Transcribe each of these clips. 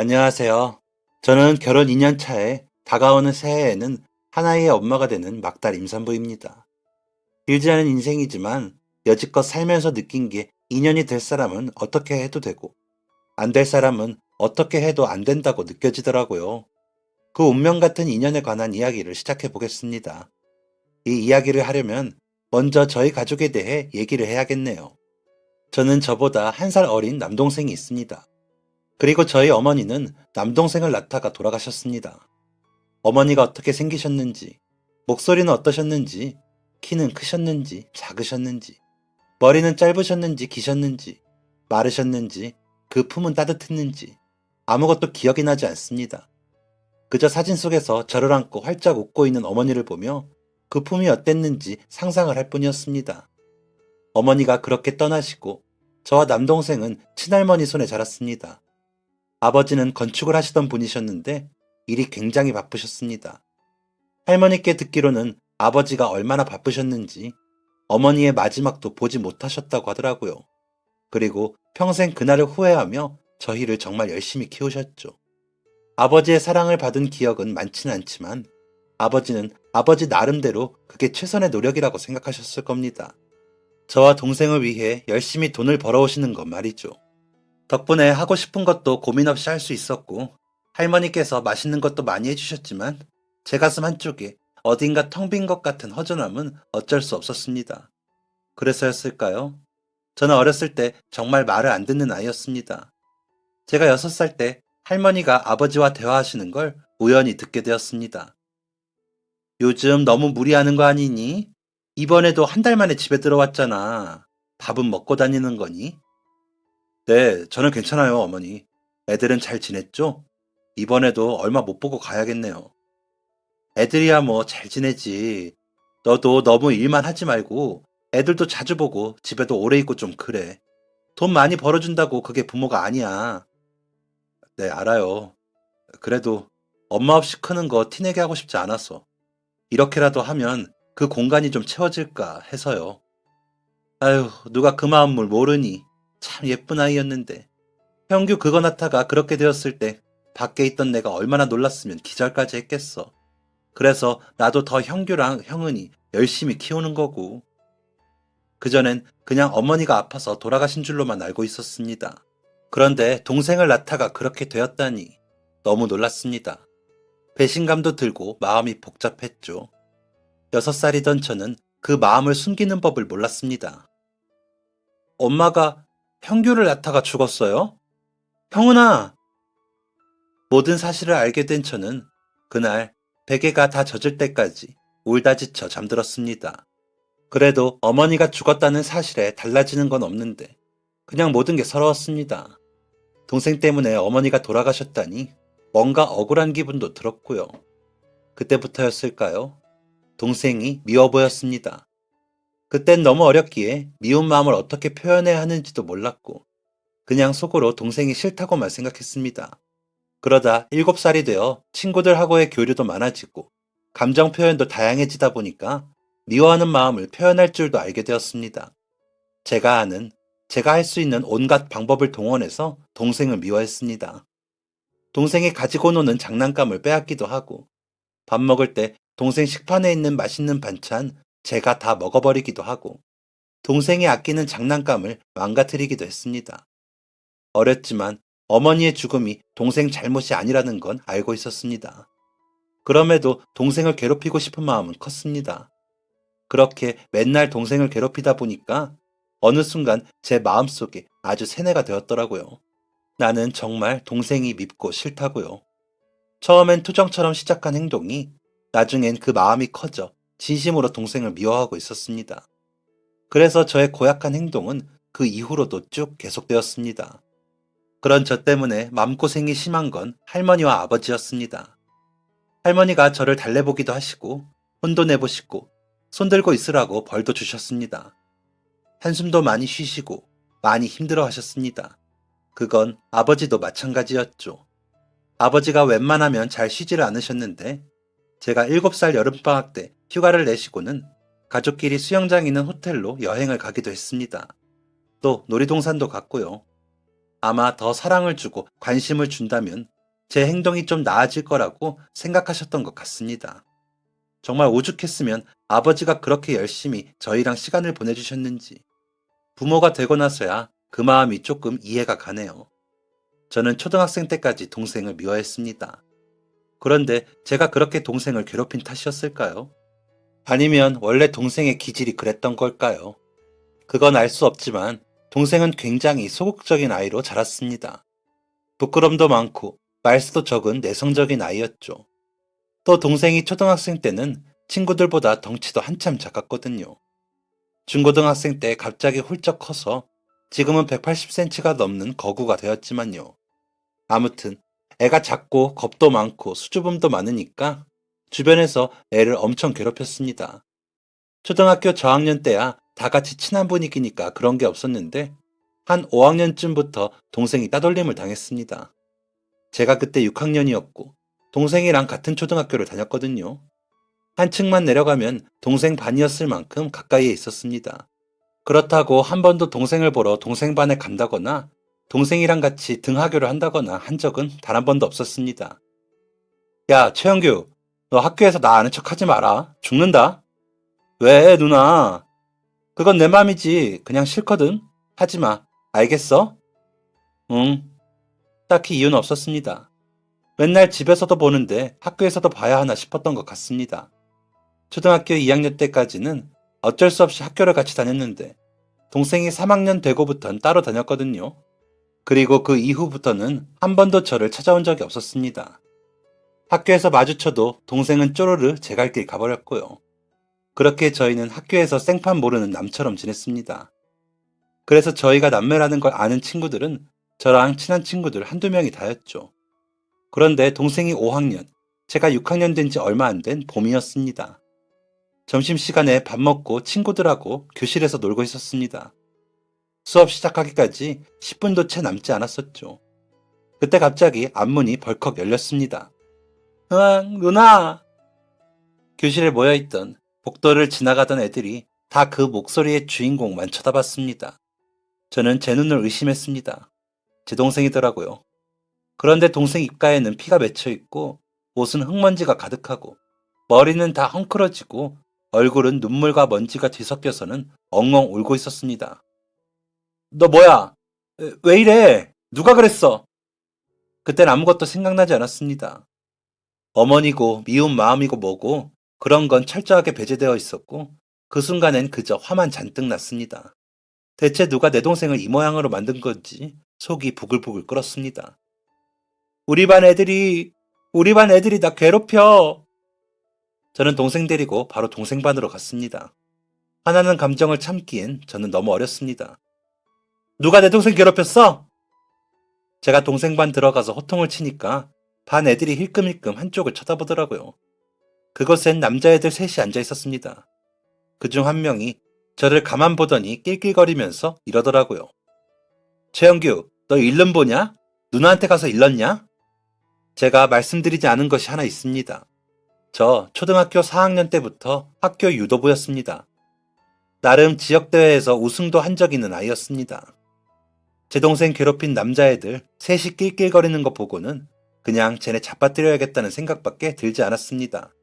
안녕하세요. 저는 결혼 2년 차에 다가오는 새해에는 하나의 엄마가 되는 막달 임산부입니다. 길지 않은 인생이지만 여지껏 살면서 느낀 게 2년이 될 사람은 어떻게 해도 되고 안 될 사람은 어떻게 해도 안 된다고 느껴지더라고요. 그 운명 같은 2년에 관한 이야기를 시작해 보겠습니다. 이 이야기를 하려면 먼저 저희 가족에 대해 얘기를 해야겠네요. 저는 저보다 1살 어린 남동생이 있습니다. 그리고 저희 어머니는 남동생을 낳다가 돌아가셨습니다. 어머니가 어떻게 생기셨는지, 목소리는 어떠셨는지, 키는 크셨는지, 작으셨는지, 머리는 짧으셨는지, 기셨는지, 마르셨는지, 그 품은 따뜻했는지, 아무것도 기억이 나지 않습니다. 그저 사진 속에서 저를 안고 활짝 웃고 있는 어머니를 보며 그 품이 어땠는지 상상을 할 뿐이었습니다. 어머니가 그렇게 떠나시고 저와 남동생은 친할머니 손에 자랐습니다. 아버지는 건축을 하시던 분이셨는데 일이 굉장히 바쁘셨습니다. 할머니께 듣기로는 아버지가 얼마나 바쁘셨는지 어머니의 마지막도 보지 못하셨다고 하더라고요. 그리고 평생 그날을 후회하며 저희를 정말 열심히 키우셨죠. 아버지의 사랑을 받은 기억은 많지는 않지만 아버지는 아버지 나름대로 그게 최선의 노력이라고 생각하셨을 겁니다. 저와 동생을 위해 열심히 돈을 벌어오시는 것 말이죠. 덕분에 하고 싶은 것도 고민 없이 할 수 있었고 할머니께서 맛있는 것도 많이 해주셨지만 제 가슴 한쪽에 어딘가 텅 빈 것 같은 허전함은 어쩔 수 없었습니다. 그래서였을까요? 저는 어렸을 때 정말 말을 안 듣는 아이였습니다. 제가 6살 때 할머니가 아버지와 대화하시는 걸 우연히 듣게 되었습니다. 요즘 너무 무리하는 거 아니니? 이번에도 1달 만에 집에 들어왔잖아. 밥은 먹고 다니는 거니? 네, 저는 괜찮아요, 어머니. 애들은 잘 지냈죠? 이번에도 얼마 못 보고 가야겠네요. 애들이야 뭐 잘 지내지. 너도 너무 일만 하지 말고 애들도 자주 보고 집에도 오래 있고 좀 그래. 돈 많이 벌어준다고 그게 부모가 아니야. 네, 알아요. 그래도 엄마 없이 크는 거 티내게 하고 싶지 않아서. 이렇게라도 하면 그 공간이 좀 채워질까 해서요. 아휴, 누가 그 마음을 모르니. 참 예쁜 아이였는데. 형규 그거 낳다가 그렇게 되었을 때 밖에 있던 내가 얼마나 놀랐으면 기절까지 했겠어. 그래서 나도 더 형규랑 형은이 열심히 키우는 거고. 그전엔 그냥 어머니가 아파서 돌아가신 줄로만 알고 있었습니다. 그런데 동생을 낳다가 그렇게 되었다니 너무 놀랐습니다. 배신감도 들고 마음이 복잡했죠. 6살이던 저는 그 마음을 숨기는 법을 몰랐습니다. 엄마가 형규를 낳다가 죽었어요? 형은아! 모든 사실을 알게 된 저는 그날 베개가 다 젖을 때까지 울다 지쳐 잠들었습니다. 그래도 어머니가 죽었다는 사실에 달라지는 건 없는데 그냥 모든 게 서러웠습니다. 동생 때문에 어머니가 돌아가셨다니 뭔가 억울한 기분도 들었고요. 그때부터였을까요? 동생이 미워 보였습니다. 그땐 너무 어렸기에 미운 마음을 어떻게 표현해야 하는지도 몰랐고 그냥 속으로 동생이 싫다고만 생각했습니다. 그러다 7살이 되어 친구들하고의 교류도 많아지고 감정 표현도 다양해지다 보니까 미워하는 마음을 표현할 줄도 알게 되었습니다. 제가 할 수 있는 온갖 방법을 동원해서 동생을 미워했습니다. 동생이 가지고 노는 장난감을 빼앗기도 하고 밥 먹을 때 동생 식판에 있는 맛있는 반찬 제가 다 먹어버리기도 하고 동생이 아끼는 장난감을 망가뜨리기도 했습니다. 어렸지만 어머니의 죽음이 동생 잘못이 아니라는 건 알고 있었습니다. 그럼에도 동생을 괴롭히고 싶은 마음은 컸습니다. 그렇게 맨날 동생을 괴롭히다 보니까 어느 순간 제 마음속에 아주 세뇌가 되었더라고요. 나는 정말 동생이 밉고 싫다고요. 처음엔 투정처럼 시작한 행동이 나중엔 그 마음이 커져 진심으로 동생을 미워하고 있었습니다. 그래서 저의 고약한 행동은 그 이후로도 쭉 계속되었습니다. 그런 저 때문에 마음고생이 심한 건 할머니와 아버지였습니다. 할머니가 저를 달래보기도 하시고 혼도 내보시고 손들고 있으라고 벌도 주셨습니다. 한숨도 많이 쉬시고 많이 힘들어 하셨습니다. 그건 아버지도 마찬가지였죠. 아버지가 웬만하면 잘 쉬지를 않으셨는데 제가 7살 여름방학 때 휴가를 내시고는 가족끼리 수영장 있는 호텔로 여행을 가기도 했습니다. 또 놀이동산도 갔고요. 아마 더 사랑을 주고 관심을 준다면 제 행동이 좀 나아질 거라고 생각하셨던 것 같습니다. 정말 오죽했으면 아버지가 그렇게 열심히 저희랑 시간을 보내주셨는지 부모가 되고 나서야 그 마음이 조금 이해가 가네요. 저는 초등학생 때까지 동생을 미워했습니다. 그런데 제가 그렇게 동생을 괴롭힌 탓이었을까요? 아니면 원래 동생의 기질이 그랬던 걸까요? 그건 알 수 없지만 동생은 굉장히 소극적인 아이로 자랐습니다. 부끄럼도 많고 말수도 적은 내성적인 아이였죠. 또 동생이 초등학생 때는 친구들보다 덩치도 한참 작았거든요. 중고등학생 때 갑자기 훌쩍 커서 지금은 180cm가 넘는 거구가 되었지만요. 아무튼 애가 작고 겁도 많고 수줍음도 많으니까 주변에서 애를 엄청 괴롭혔습니다. 초등학교 저학년 때야 다 같이 친한 분위기니까 그런 게 없었는데 한 5학년쯤부터 동생이 따돌림을 당했습니다. 제가 그때 6학년이었고 동생이랑 같은 초등학교를 다녔거든요. 한 층만 내려가면 동생 반이었을 만큼 가까이에 있었습니다. 그렇다고 한 번도 동생을 보러 동생 반에 간다거나 동생이랑 같이 등하교를 한다거나 한 적은 단 한 번도 없었습니다. 야, 최영규, 너 학교에서 나 아는 척 하지 마라. 죽는다. 왜, 누나? 그건 내 맘이지. 그냥 싫거든. 하지 마. 알겠어? 응. 딱히 이유는 없었습니다. 맨날 집에서도 보는데 학교에서도 봐야 하나 싶었던 것 같습니다. 초등학교 2학년 때까지는 어쩔 수 없이 학교를 같이 다녔는데 동생이 3학년 되고부터는 따로 다녔거든요. 그리고 그 이후부터는 한 번도 저를 찾아온 적이 없었습니다. 학교에서 마주쳐도 동생은 쪼르르 제 갈 길 가버렸고요. 그렇게 저희는 학교에서 생판 모르는 남처럼 지냈습니다. 그래서 저희가 남매라는 걸 아는 친구들은 저랑 친한 친구들 한두 명이 다였죠. 그런데 동생이 5학년, 제가 6학년 된 지 얼마 안 된 봄이었습니다. 점심시간에 밥 먹고 친구들하고 교실에서 놀고 있었습니다. 수업 시작하기까지 10분도 채 남지 않았었죠. 그때 갑자기 앞문이 벌컥 열렸습니다. 으앙, 누나! 교실에 모여있던 복도를 지나가던 애들이 다 그 목소리의 주인공만 쳐다봤습니다. 저는 제 눈을 의심했습니다. 제 동생이더라고요. 그런데 동생 입가에는 피가 맺혀있고 옷은 흙먼지가 가득하고 머리는 다 헝클어지고 얼굴은 눈물과 먼지가 뒤섞여서는 엉엉 울고 있었습니다. 너 뭐야? 왜 이래? 누가 그랬어? 그땐 아무것도 생각나지 않았습니다. 어머니고 미운 마음이고 뭐고 그런 건 철저하게 배제되어 있었고 그 순간엔 그저 화만 잔뜩 났습니다. 대체 누가 내 동생을 이 모양으로 만든 건지 속이 부글부글 끓었습니다. 우리 반 애들이 나 괴롭혀. 저는 동생 데리고 바로 동생 반으로 갔습니다. 화나는 감정을 참기엔 저는 너무 어렸습니다. 누가 내 동생 괴롭혔어? 제가 동생 반 들어가서 호통을 치니까 반 애들이 힐끔힐끔 한쪽을 쳐다보더라고요. 그곳엔 남자애들 셋이 앉아 있었습니다. 그중 한 명이 저를 가만 보더니 낄낄거리면서 이러더라고요. 최영규, 너 일름 보냐? 누나한테 가서 일렀냐? 제가 말씀드리지 않은 것이 하나 있습니다. 저 초등학교 4학년 때부터 학교 유도부였습니다. 나름 지역대회에서 우승도 한 적 있는 아이였습니다. 제 동생 괴롭힌 남자애들 셋이 낄낄거리는 거 보고는 그냥 쟤네 잡아뜨려야겠다는 생각밖에 들지 않았습니다.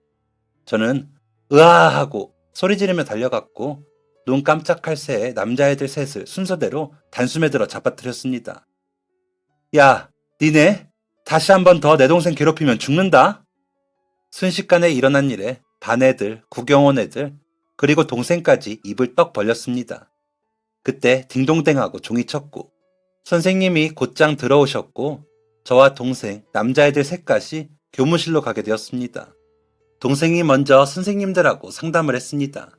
저는 으아 하고 소리 지르며 달려갔고 눈 깜짝할 새에 남자애들 셋을 순서대로 단숨에 들어 잡아뜨렸습니다. 야, 니네 다시 한 번 더 내 동생 괴롭히면 죽는다. 순식간에 일어난 일에 반 애들, 구경 온 애들, 그리고 동생까지 입을 떡 벌렸습니다. 그때 딩동댕하고 종이 쳤고 선생님이 곧장 들어오셨고 저와 동생, 남자애들 셋까지 교무실로 가게 되었습니다. 동생이 먼저 선생님들하고 상담을 했습니다.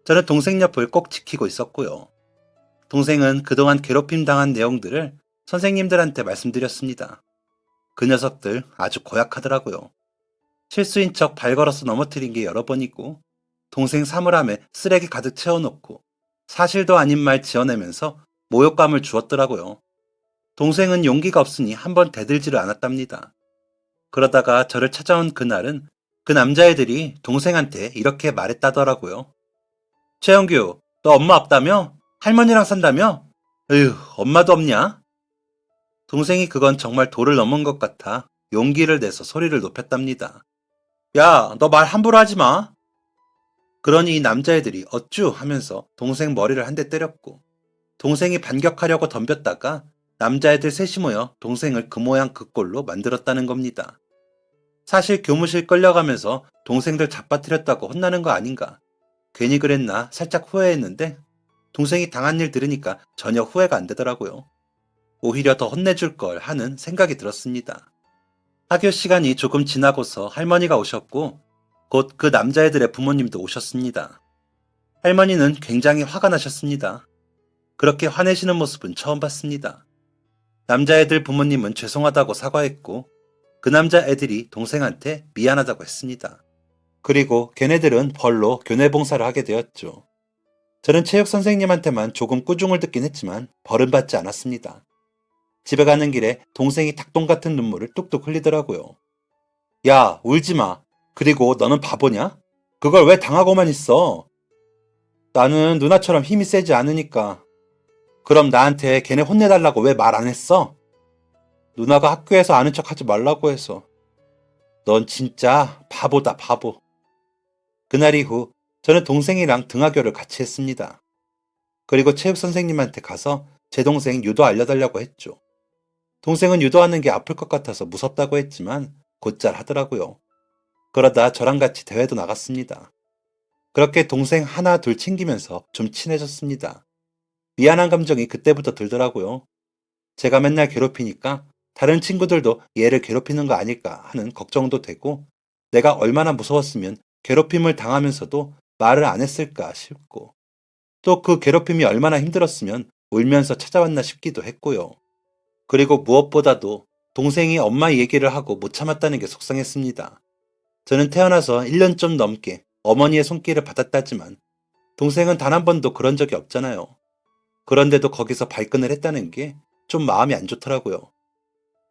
저는 동생 옆을 꼭 지키고 있었고요. 동생은 그동안 괴롭힘 당한 내용들을 선생님들한테 말씀드렸습니다. 그 녀석들 아주 고약하더라고요. 실수인 척 발 걸어서 넘어뜨린 게 여러 번이고 동생 사물함에 쓰레기 가득 채워놓고 사실도 아닌 말 지어내면서 모욕감을 주었더라고요. 동생은 용기가 없으니 한번 대들지를 않았답니다. 그러다가 저를 찾아온 그날은 그 남자애들이 동생한테 이렇게 말했다더라고요. 최영규, 너 엄마 없다며? 할머니랑 산다며? 에휴, 엄마도 없냐? 동생이 그건 정말 도를 넘은 것 같아 용기를 내서 소리를 높였답니다. 야, 너 말 함부로 하지 마. 그러니 이 남자애들이 어쭈 하면서 동생 머리를 한 대 때렸고, 동생이 반격하려고 덤볐다가 남자애들 셋이 모여 동생을 그 모양 그 꼴로 만들었다는 겁니다. 사실 교무실 끌려가면서 동생들 잡아뜨렸다고 혼나는 거 아닌가. 괜히 그랬나 살짝 후회했는데 동생이 당한 일 들으니까 전혀 후회가 안 되더라고요. 오히려 더 혼내줄 걸 하는 생각이 들었습니다. 학교 시간이 조금 지나고서 할머니가 오셨고 곧 그 남자애들의 부모님도 오셨습니다. 할머니는 굉장히 화가 나셨습니다. 그렇게 화내시는 모습은 처음 봤습니다. 남자애들 부모님은 죄송하다고 사과했고 그 남자애들이 동생한테 미안하다고 했습니다. 그리고 걔네들은 벌로 교내 봉사를 하게 되었죠. 저는 체육 선생님한테만 조금 꾸중을 듣긴 했지만 벌은 받지 않았습니다. 집에 가는 길에 동생이 닭똥 같은 눈물을 뚝뚝 흘리더라고요. 야, 울지 마. 그리고 너는 바보냐? 그걸 왜 당하고만 있어? 나는 누나처럼 힘이 세지 않으니까. 그럼 나한테 걔네 혼내달라고 왜 말 안 했어? 누나가 학교에서 아는 척 하지 말라고 해서. 넌 진짜 바보다, 바보. 그날 이후 저는 동생이랑 등하교를 같이 했습니다. 그리고 체육 선생님한테 가서 제 동생 유도 알려달라고 했죠. 동생은 유도하는 게 아플 것 같아서 무섭다고 했지만 곧잘 하더라고요. 그러다 저랑 같이 대회도 나갔습니다. 그렇게 동생 하나 둘 챙기면서 좀 친해졌습니다. 미안한 감정이 그때부터 들더라고요. 제가 맨날 괴롭히니까 다른 친구들도 얘를 괴롭히는 거 아닐까 하는 걱정도 되고 내가 얼마나 무서웠으면 괴롭힘을 당하면서도 말을 안 했을까 싶고 또 그 괴롭힘이 얼마나 힘들었으면 울면서 찾아왔나 싶기도 했고요. 그리고 무엇보다도 동생이 엄마 얘기를 하고 못 참았다는 게 속상했습니다. 저는 태어나서 1년 좀 넘게 어머니의 손길을 받았다지만 동생은 단 한 번도 그런 적이 없잖아요. 그런데도 거기서 발끈을 했다는 게 좀 마음이 안 좋더라고요.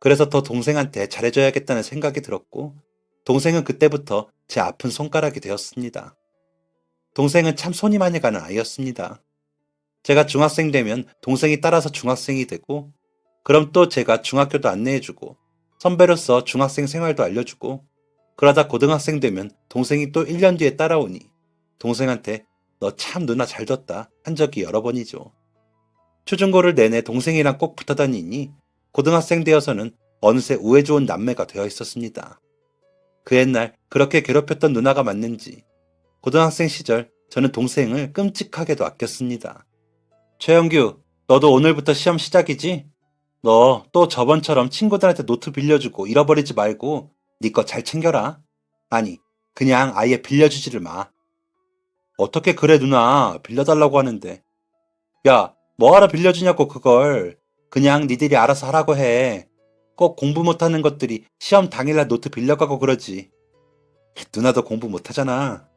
그래서 더 동생한테 잘해줘야겠다는 생각이 들었고 동생은 그때부터 제 아픈 손가락이 되었습니다. 동생은 참 손이 많이 가는 아이였습니다. 제가 중학생 되면 동생이 따라서 중학생이 되고 그럼 또 제가 중학교도 안내해주고 선배로서 중학생 생활도 알려주고 그러다 고등학생 되면 동생이 또 1년 뒤에 따라오니 동생한테 너 참 누나 잘 뒀다 한 적이 여러 번이죠. 초중고를 내내 동생이랑 꼭 붙어 다니니 고등학생 되어서는 어느새 우애 좋은 남매가 되어 있었습니다. 그 옛날 그렇게 괴롭혔던 누나가 맞는지 고등학생 시절 저는 동생을 끔찍하게도 아꼈습니다. 최영규, 너도 오늘부터 시험 시작이지? 너 또 저번처럼 친구들한테 노트 빌려주고 잃어버리지 말고 네 거 잘 챙겨라. 아니, 그냥 아예 빌려주지를 마. 어떻게 그래 누나, 빌려달라고 하는데. 야, 뭐하러 빌려주냐고 그걸. 그냥 니들이 알아서 하라고 해. 꼭 공부 못하는 것들이 시험 당일날 노트 빌려가고 그러지. 누나도 공부 못하잖아.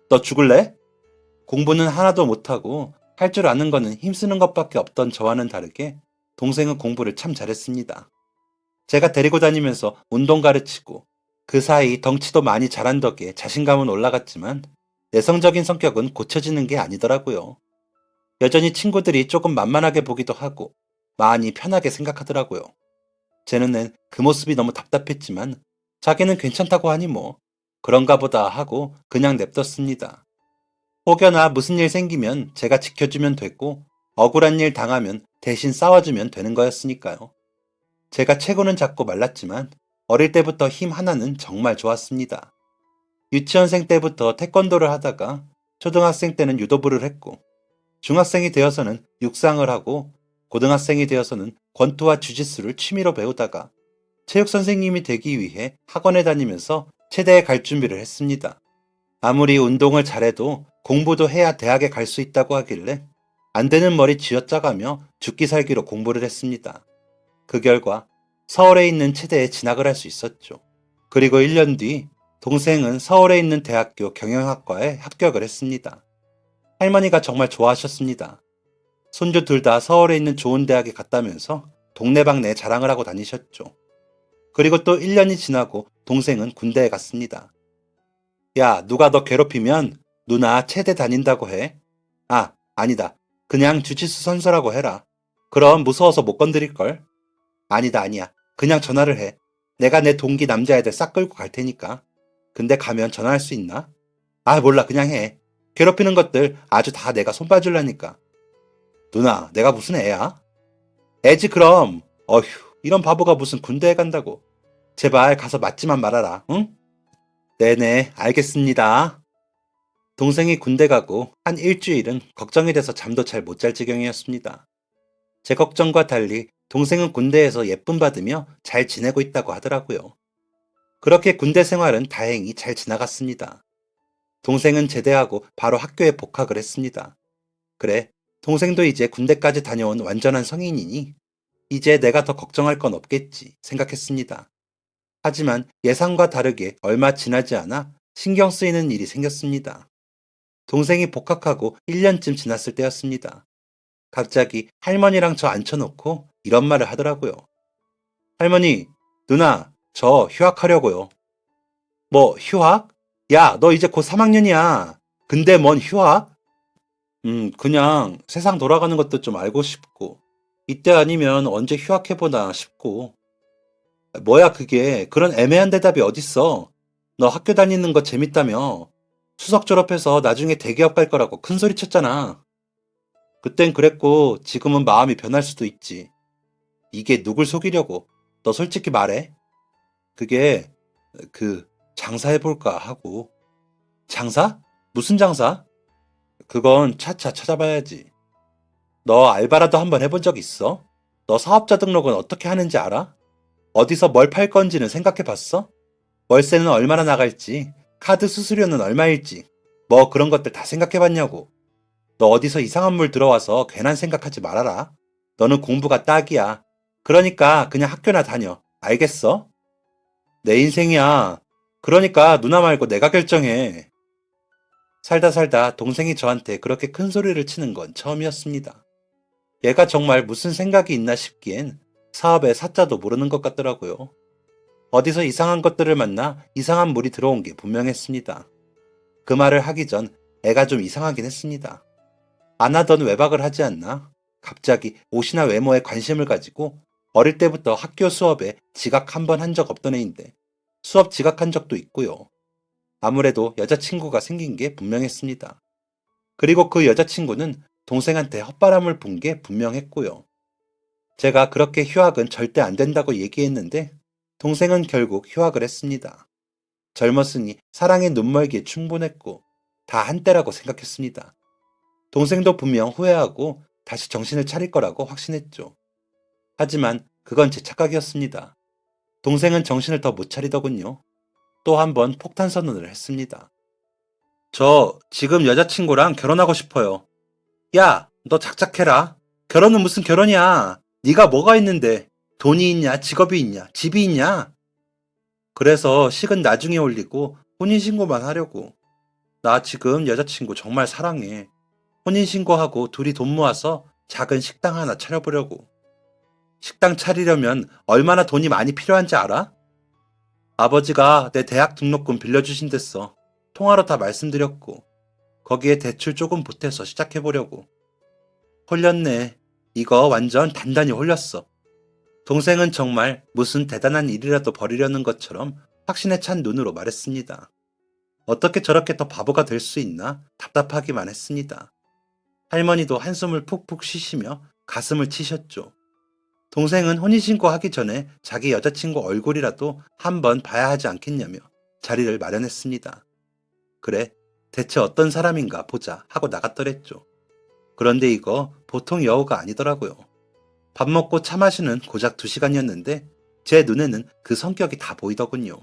너 죽을래? 공부는 하나도 못하고 할 줄 아는 거는 힘쓰는 것밖에 없던 저와는 다르게 동생은 공부를 참 잘했습니다. 제가 데리고 다니면서 운동 가르치고 그 사이 덩치도 많이 자란 덕에 자신감은 올라갔지만 내성적인 성격은 고쳐지는 게 아니더라고요. 여전히 친구들이 조금 만만하게 보기도 하고 많이 편하게 생각하더라고요. 제 눈엔 그 모습이 너무 답답했지만 자기는 괜찮다고 하니 뭐 그런가 보다 하고 그냥 냅뒀습니다. 혹여나 무슨 일 생기면 제가 지켜주면 되고 억울한 일 당하면 대신 싸워주면 되는 거였으니까요. 제가 체구는 작고 말랐지만 어릴 때부터 힘 하나는 정말 좋았습니다. 유치원생 때부터 태권도를 하다가 초등학생 때는 유도부를 했고 중학생이 되어서는 육상을 하고 고등학생이 되어서는 권투와 주짓수를 취미로 배우다가 체육 선생님이 되기 위해 학원에 다니면서 체대에 갈 준비를 했습니다. 아무리 운동을 잘해도 공부도 해야 대학에 갈 수 있다고 하길래 안 되는 머리 쥐어짜가며 죽기 살기로 공부를 했습니다. 그 결과 서울에 있는 체대에 진학을 할 수 있었죠. 그리고 1년 뒤 동생은 서울에 있는 대학교 경영학과에 합격을 했습니다. 할머니가 정말 좋아하셨습니다. 손주 둘 다 서울에 있는 좋은 대학에 갔다면서 동네방네 자랑을 하고 다니셨죠. 그리고 또 1년이 지나고 동생은 군대에 갔습니다. 야, 누가 너 괴롭히면 누나 체대 다닌다고 해. 아, 아니다. 그냥 주짓수 선수라고 해라. 그럼 무서워서 못 건드릴걸. 아니다, 아니야. 그냥 전화를 해. 내가 내 동기 남자애들 싹 끌고 갈 테니까. 근데 가면 전화할 수 있나? 아, 몰라. 그냥 해. 괴롭히는 것들 아주 다 내가 손봐줄라니까. 누나, 내가 무슨 애야? 애지 그럼. 어휴, 이런 바보가 무슨 군대에 간다고. 제발 가서 맞지만 말아라, 응? 네네, 알겠습니다. 동생이 군대 가고 한 일주일은 걱정이 돼서 잠도 잘 못 잘 지경이었습니다. 제 걱정과 달리 동생은 군대에서 예쁨 받으며 잘 지내고 있다고 하더라고요. 그렇게 군대 생활은 다행히 잘 지나갔습니다. 동생은 제대하고 바로 학교에 복학을 했습니다. 그래, 동생도 이제 군대까지 다녀온 완전한 성인이니 이제 내가 더 걱정할 건 없겠지 생각했습니다. 하지만 예상과 다르게 얼마 지나지 않아 신경 쓰이는 일이 생겼습니다. 동생이 복학하고 1년쯤 지났을 때였습니다. 갑자기 할머니랑 저 앉혀놓고 이런 말을 하더라고요. 할머니, 누나, 저 휴학하려고요. 뭐, 휴학? 야, 너 이제 곧 3학년이야. 근데 뭔 휴학? 그냥 세상 돌아가는 것도 좀 알고 싶고, 이때 아니면 언제 휴학해보나 싶고. 뭐야, 그게. 그런 애매한 대답이 어딨어. 너 학교 다니는 거 재밌다며. 수석 졸업해서 나중에 대기업 갈 거라고 큰 소리 쳤잖아. 그땐 그랬고, 지금은 마음이 변할 수도 있지. 이게 누굴 속이려고. 너 솔직히 말해. 그게, 그, 장사해볼까 하고. 장사? 무슨 장사? 그건 차차 찾아봐야지. 너 알바라도 한번 해본 적 있어? 너 사업자 등록은 어떻게 하는지 알아? 어디서 뭘 팔 건지는 생각해 봤어? 월세는 얼마나 나갈지, 카드 수수료는 얼마일지, 뭐 그런 것들 다 생각해 봤냐고. 너 어디서 이상한 물 들어와서 괜한 생각하지 말아라. 너는 공부가 딱이야. 그러니까 그냥 학교나 다녀. 알겠어? 내 인생이야. 그러니까 누나 말고 내가 결정해. 살다 살다 동생이 저한테 그렇게 큰 소리를 치는 건 처음이었습니다. 얘가 정말 무슨 생각이 있나 싶기엔 사업의 사자도 모르는 것 같더라고요. 어디서 이상한 것들을 만나 이상한 물이 들어온 게 분명했습니다. 그 말을 하기 전 애가 좀 이상하긴 했습니다. 안 하던 외박을 하지 않나? 갑자기 옷이나 외모에 관심을 가지고 어릴 때부터 학교 수업에 지각 한 번 한 적 없던 애인데 수업 지각한 적도 있고요. 아무래도 여자친구가 생긴 게 분명했습니다. 그리고 그 여자친구는 동생한테 헛바람을 분 게 분명했고요. 제가 그렇게 휴학은 절대 안 된다고 얘기했는데 동생은 결국 휴학을 했습니다. 젊었으니 사랑의 눈멀기에 충분했고 다 한때라고 생각했습니다. 동생도 분명 후회하고 다시 정신을 차릴 거라고 확신했죠. 하지만 그건 제 착각이었습니다. 동생은 정신을 더 못 차리더군요. 또 한 번 폭탄 선언을 했습니다. 저 지금 여자친구랑 결혼하고 싶어요. 야, 너 작작해라. 결혼은 무슨 결혼이야. 네가 뭐가 있는데 돈이 있냐, 직업이 있냐, 집이 있냐. 그래서 식은 나중에 올리고 혼인신고만 하려고. 나 지금 여자친구 정말 사랑해. 혼인신고하고 둘이 돈 모아서 작은 식당 하나 차려보려고. 식당 차리려면 얼마나 돈이 많이 필요한지 알아? 아버지가 내 대학 등록금 빌려주신댔어. 통화로 다 말씀드렸고. 거기에 대출 조금 보태서 시작해보려고. 홀렸네. 이거 완전 단단히 홀렸어. 동생은 정말 무슨 대단한 일이라도 벌이려는 것처럼 확신에 찬 눈으로 말했습니다. 어떻게 저렇게 더 바보가 될 수 있나 답답하기만 했습니다. 할머니도 한숨을 푹푹 쉬시며 가슴을 치셨죠. 동생은 혼인신고 하기 전에 자기 여자친구 얼굴이라도 한번 봐야 하지 않겠냐며 자리를 마련했습니다. 그래, 대체 어떤 사람인가 보자 하고 나갔더랬죠. 그런데 이거 보통 여우가 아니더라고요. 밥 먹고 차 마시는 고작 2시간이었는데 제 눈에는 그 성격이 다 보이더군요.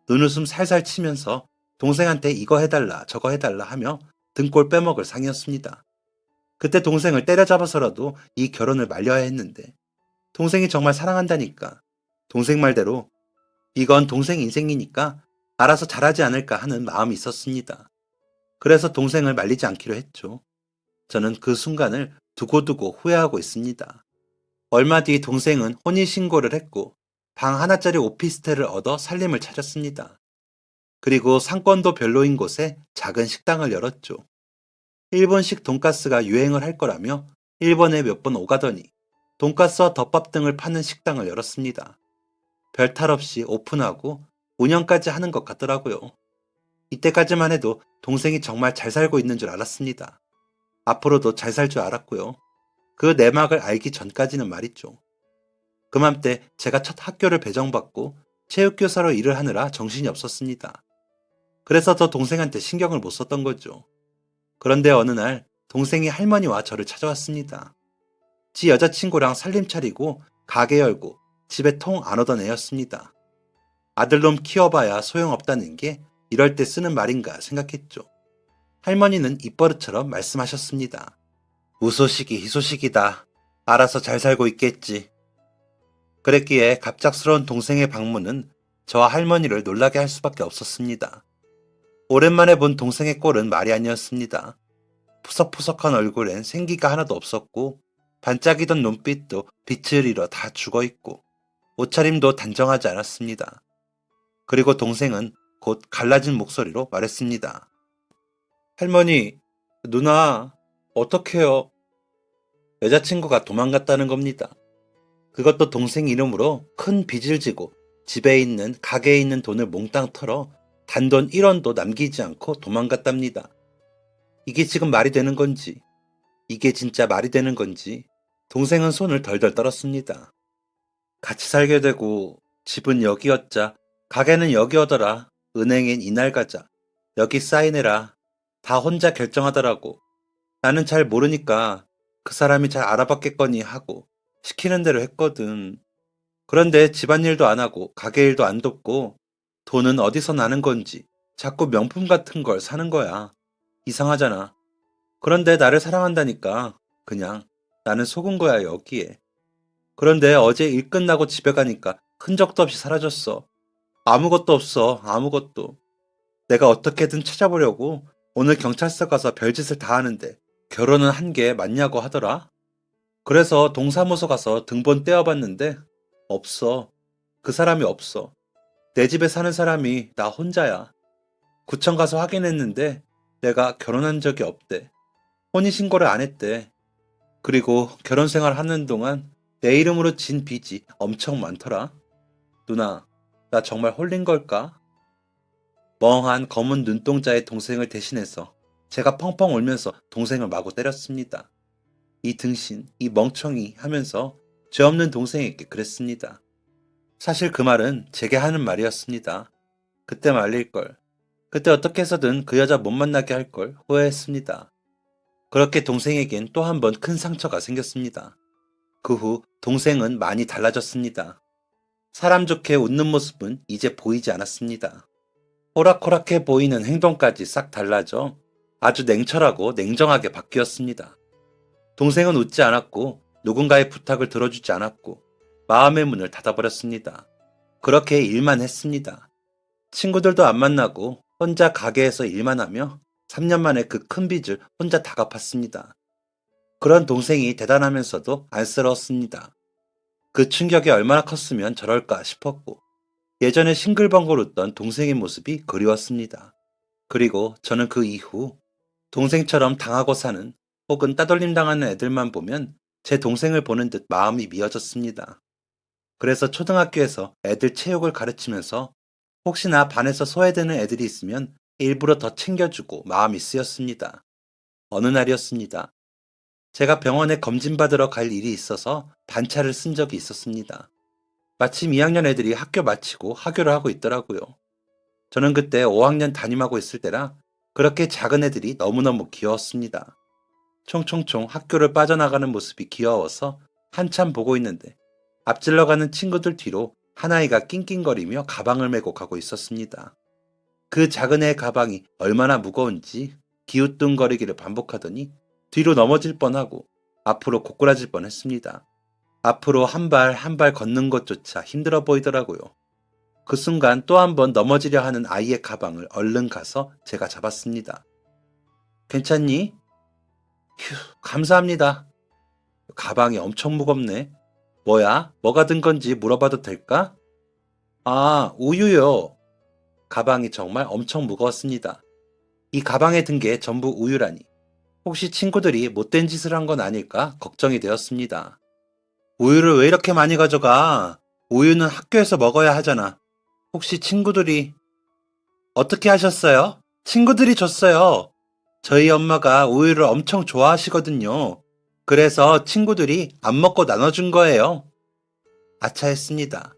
눈웃음 살살 치면서 동생한테 이거 해달라 저거 해달라 하며 등골 빼먹을 상이었습니다. 그때 동생을 때려잡아서라도 이 결혼을 말려야 했는데 동생이 정말 사랑한다니까 동생 말대로 이건 동생 인생이니까 알아서 잘하지 않을까 하는 마음이 있었습니다. 그래서 동생을 말리지 않기로 했죠. 저는 그 순간을 두고두고 후회하고 있습니다. 얼마 뒤 동생은 혼인신고를 했고 방 하나짜리 오피스텔을 얻어 살림을 차렸습니다. 그리고 상권도 별로인 곳에 작은 식당을 열었죠. 일본식 돈가스가 유행을 할 거라며 일본에 몇 번 오가더니 돈가스와 덮밥 등을 파는 식당을 열었습니다. 별 탈 없이 오픈하고 운영까지 하는 것 같더라고요. 이때까지만 해도 동생이 정말 잘 살고 있는 줄 알았습니다. 앞으로도 잘 살 줄 알았고요. 그 내막을 알기 전까지는 말이죠. 그맘때 제가 첫 학교를 배정받고 체육교사로 일을 하느라 정신이 없었습니다. 그래서 더 동생한테 신경을 못 썼던 거죠. 그런데 어느 날 동생이 할머니와 저를 찾아왔습니다. 지 여자친구랑 살림 차리고 가게 열고 집에 통 안 오던 애였습니다. 아들놈 키워봐야 소용없다는 게 이럴 때 쓰는 말인가 생각했죠. 할머니는 입버릇처럼 말씀하셨습니다. 무소식이 희소식이다. 알아서 잘 살고 있겠지. 그랬기에 갑작스러운 동생의 방문은 저와 할머니를 놀라게 할 수밖에 없었습니다. 오랜만에 본 동생의 꼴은 말이 아니었습니다. 푸석푸석한 얼굴엔 생기가 하나도 없었고 반짝이던 눈빛도 빛을 잃어 다 죽어있고 옷차림도 단정하지 않았습니다. 그리고 동생은 곧 갈라진 목소리로 말했습니다. 할머니, 누나, 어떡해요? 여자친구가 도망갔다는 겁니다. 그것도 동생 이름으로 큰 빚을 지고 집에 있는 가게에 있는 돈을 몽땅 털어 단돈 1원도 남기지 않고 도망갔답니다. 이게 지금 말이 되는 건지, 이게 진짜 말이 되는 건지 동생은 손을 덜덜 떨었습니다. 같이 살게 되고 집은 여기였자, 가게는 여기오더라, 은행엔 이날 가자, 여기 사인해라, 다 혼자 결정하더라고. 나는 잘 모르니까 그 사람이 잘 알아봤겠거니 하고 시키는 대로 했거든. 그런데 집안일도 안 하고 가게 일도 안 돕고 돈은 어디서 나는 건지 자꾸 명품 같은 걸 사는 거야. 이상하잖아. 그런데 나를 사랑한다니까 그냥 나는 속은 거야 여기에. 그런데 어제 일 끝나고 집에 가니까 흔적도 없이 사라졌어. 아무것도 없어 아무것도. 내가 어떻게든 찾아보려고 오늘 경찰서 가서 별짓을 다 하는데 결혼은 한 게 맞냐고 하더라. 그래서 동사무소 가서 등본 떼어봤는데 없어. 그 사람이 없어. 내 집에 사는 사람이 나 혼자야. 구청 가서 확인했는데 내가 결혼한 적이 없대. 혼인신고를 안 했대. 그리고 결혼 생활 하는 동안 내 이름으로 진 빚이 엄청 많더라. 누나, 나 정말 홀린 걸까? 멍한 검은 눈동자의 동생을 대신해서 제가 펑펑 울면서 동생을 마구 때렸습니다. 이 등신, 이 멍청이 하면서 죄 없는 동생에게 그랬습니다. 사실 그 말은 제게 하는 말이었습니다. 그때 말릴걸. 그때 어떻게 해서든 그 여자 못 만나게 할 걸 후회했습니다. 그렇게 동생에겐 또 한 번 큰 상처가 생겼습니다. 그 후 동생은 많이 달라졌습니다. 사람 좋게 웃는 모습은 이제 보이지 않았습니다. 호락호락해 보이는 행동까지 싹 달라져 아주 냉철하고 냉정하게 바뀌었습니다. 동생은 웃지 않았고 누군가의 부탁을 들어주지 않았고 마음의 문을 닫아버렸습니다. 그렇게 일만 했습니다. 친구들도 안 만나고 혼자 가게에서 일만 하며 3년 만에 그 큰 빚을 혼자 다 갚았습니다. 그런 동생이 대단하면서도 안쓰러웠습니다. 그 충격이 얼마나 컸으면 저럴까 싶었고 예전에 싱글벙글 웃던 동생의 모습이 그리웠습니다. 그리고 저는 그 이후 동생처럼 당하고 사는 혹은 따돌림 당하는 애들만 보면 제 동생을 보는 듯 마음이 미어졌습니다. 그래서 초등학교에서 애들 체육을 가르치면서 혹시나 반에서 소외되는 애들이 있으면 일부러 더 챙겨주고 마음이 쓰였습니다. 어느 날이었습니다. 제가 병원에 검진받으러 갈 일이 있어서 반차를 쓴 적이 있었습니다. 마침 2학년 애들이 학교 마치고 하교를 하고 있더라고요. 저는 그때 5학년 담임하고 있을 때라 그렇게 작은 애들이 너무너무 귀여웠습니다. 총총총 학교를 빠져나가는 모습이 귀여워서 한참 보고 있는데 앞질러 가는 친구들 뒤로 한 아이가 낑낑거리며 가방을 메고 가고 있었습니다. 그 작은 애의 가방이 얼마나 무거운지 기우뚱거리기를 반복하더니 뒤로 넘어질 뻔하고 앞으로 고꾸라질 뻔했습니다. 앞으로 한 발 한 발 걷는 것조차 힘들어 보이더라고요. 그 순간 또 한 번 넘어지려 하는 아이의 가방을 얼른 가서 제가 잡았습니다. 괜찮니? 휴, 감사합니다. 가방이 엄청 무겁네. 뭐야? 뭐가 든 건지 물어봐도 될까? 아, 우유요. 가방이 정말 엄청 무거웠습니다. 이 가방에 든 게 전부 우유라니. 혹시 친구들이 못된 짓을 한 건 아닐까 걱정이 되었습니다. 우유를 왜 이렇게 많이 가져가? 우유는 학교에서 먹어야 하잖아. 혹시 친구들이 어떻게 하셨어요? 친구들이 줬어요. 저희 엄마가 우유를 엄청 좋아하시거든요. 그래서 친구들이 안 먹고 나눠준 거예요. 아차했습니다.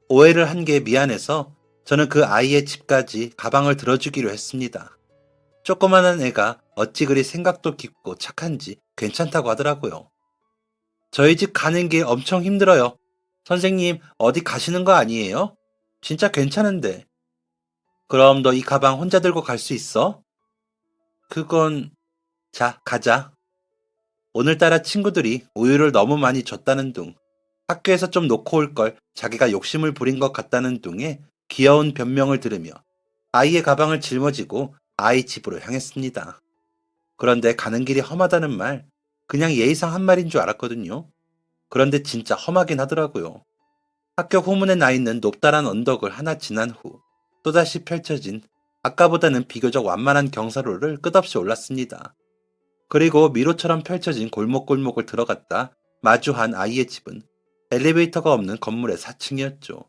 오해를 한 게 미안해서 저는 그 아이의 집까지 가방을 들어주기로 했습니다. 조그만한 애가 어찌 그리 생각도 깊고 착한지 괜찮다고 하더라고요. 저희 집 가는 길 엄청 힘들어요. 선생님, 어디 가시는 거 아니에요? 진짜 괜찮은데. 그럼 너 이 가방 혼자 들고 갈 수 있어? 그건, 자, 가자. 오늘따라 친구들이 우유를 너무 많이 줬다는 둥, 학교에서 좀 놓고 올 걸 자기가 욕심을 부린 것 같다는 둥에 귀여운 변명을 들으며 아이의 가방을 짊어지고 아이 집으로 향했습니다. 그런데 가는 길이 험하다는 말, 그냥 예의상 한 말인 줄 알았거든요. 그런데 진짜 험하긴 하더라고요. 학교 후문에 나 있는 높다란 언덕을 하나 지난 후 또다시 펼쳐진 아까보다는 비교적 완만한 경사로를 끝없이 올랐습니다. 그리고 미로처럼 펼쳐진 골목골목을 들어갔다 마주한 아이의 집은 엘리베이터가 없는 건물의 4층이었죠.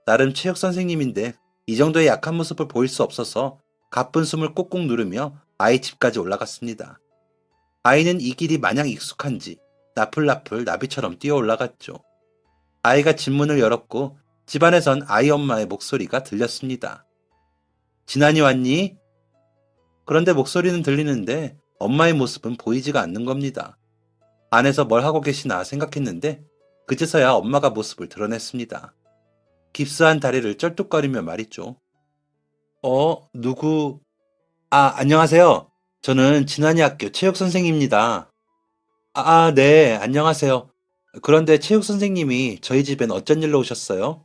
나름 체육 선생님인데 이 정도의 약한 모습을 보일 수 없어서 가쁜 숨을 꾹꾹 누르며 아이 집까지 올라갔습니다. 아이는 이 길이 마냥 익숙한지 나풀나풀 나비처럼 뛰어 올라갔죠. 아이가 집 문을 열었고 집안에선 아이 엄마의 목소리가 들렸습니다. 진안이 왔니? 그런데 목소리는 들리는데 엄마의 모습은 보이지가 않는 겁니다. 안에서 뭘 하고 계시나 생각했는데 그제서야 엄마가 모습을 드러냈습니다. 깁스한 다리를 쩔뚝거리며 말이죠. 누구? 안녕하세요. 저는 진안이 학교 체육 선생입니다. 네, 안녕하세요. 그런데 체육 선생님이 저희 집엔 어쩐 일로 오셨어요?